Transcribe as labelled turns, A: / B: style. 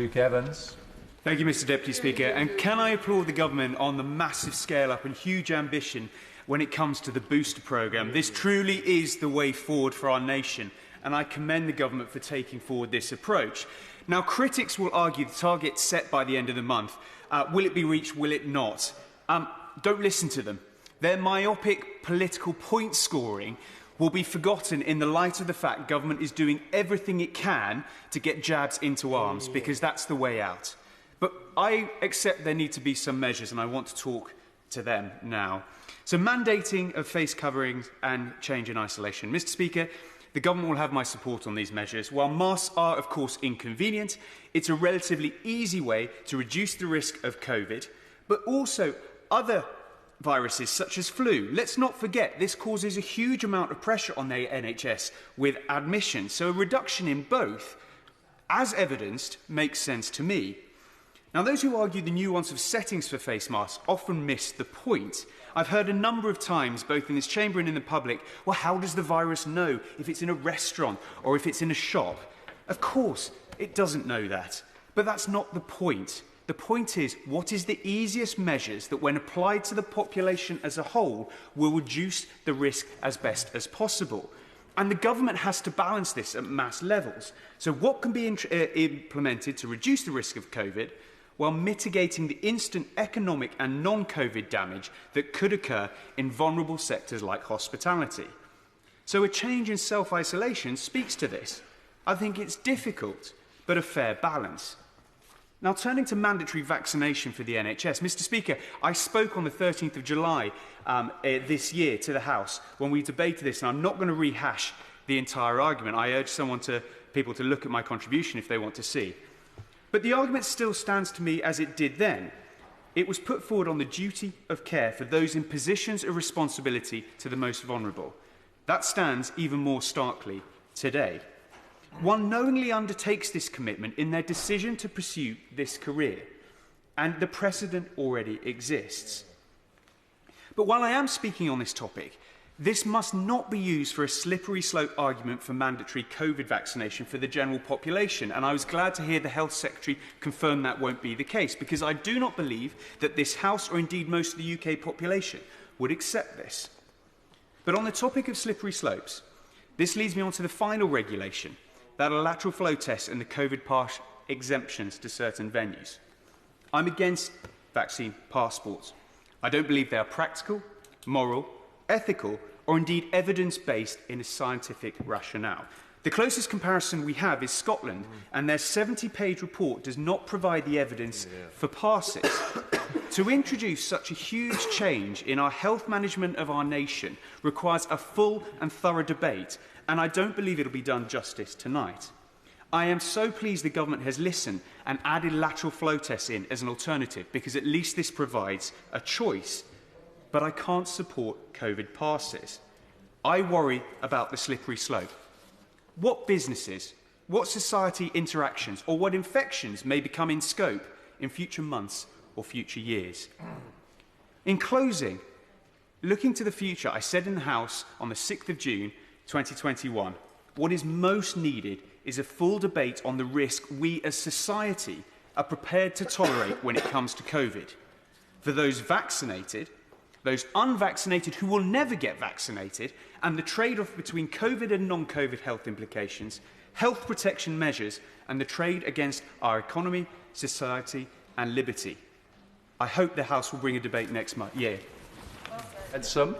A: Luke Evans.
B: Thank you, Mr Deputy Speaker. And can I applaud the government on the massive scale-up and huge ambition when it comes to the booster programme. This truly is the way forward for our nation, and I commend the government for taking forward this approach. Now, critics will argue the target set by the end of the month. Will it be reached? Will it not? Don't listen to them. Their myopic political point scoring will be forgotten in the light of the fact government is doing everything it can to get jabs into arms, because that's the way out. But I accept there need to be some measures, and I want to talk to them now. So mandating of face coverings and change in isolation. Mr Speaker, the government will have my support on these measures. While masks are, of course, inconvenient, it's a relatively easy way to reduce the risk of COVID, but also other viruses such as flu. Let's not forget this causes a huge amount of pressure on the NHS with admissions, so a reduction in both, as evidenced, makes sense to me. Now, those who argue the nuance of settings for face masks often miss the point. I've heard a number of times, both in this chamber and in the public, well, how does the virus know if it's in a restaurant or if it's in a shop? Of course, it doesn't know that. But that's not the point. The point is, what is the easiest measures that, when applied to the population as a whole, will reduce the risk as best as possible? And the government has to balance this at mass levels. So what can be implemented to reduce the risk of COVID, while mitigating the instant economic and non-COVID damage that could occur in vulnerable sectors like hospitality? So a change in self-isolation speaks to this. I think it's difficult, but a fair balance. Now, turning to mandatory vaccination for the NHS, Mr Speaker, I spoke on the 13th of July this year to the House when we debated this, and I'm not going to rehash the entire argument. I urge people to look at my contribution if they want to see. But the argument still stands to me as it did then. It was put forward on the duty of care for those in positions of responsibility to the most vulnerable. That stands even more starkly today. One knowingly undertakes this commitment in their decision to pursue this career, and the precedent already exists. But while I am speaking on this topic, this must not be used for a slippery slope argument for mandatory COVID vaccination for the general population, and I was glad to hear the Health Secretary confirm that won't be the case, because I do not believe that this House, or indeed most of the UK population, would accept this. But on the topic of slippery slopes, this leads me on to the final regulation, that are lateral flow tests and the COVID pass exemptions to certain venues. I'm against vaccine passports. I don't believe they are practical, moral, ethical, or indeed evidence-based in a scientific rationale. The closest comparison we have is Scotland, and their 70-page report does not provide the evidence for passes. To introduce such a huge change in our health management of our nation requires a full and thorough debate, and I don't believe it'll be done justice tonight. I am so pleased the government has listened and added lateral flow tests in as an alternative, because at least this provides a choice. But I can't support COVID passes. I worry about the slippery slope. What businesses, what society interactions, or what infections may become in scope in future months or future years? In closing, looking to the future, I said in the House on the 6th of June 2021, what is most needed is a full debate on the risk we as society are prepared to tolerate when it comes to COVID. For those vaccinated, those unvaccinated who will never get vaccinated, and the trade-off between COVID and non-COVID health implications, health protection measures, and the trade against our economy, society, and liberty. I hope the House will bring a debate next year.
A: And some.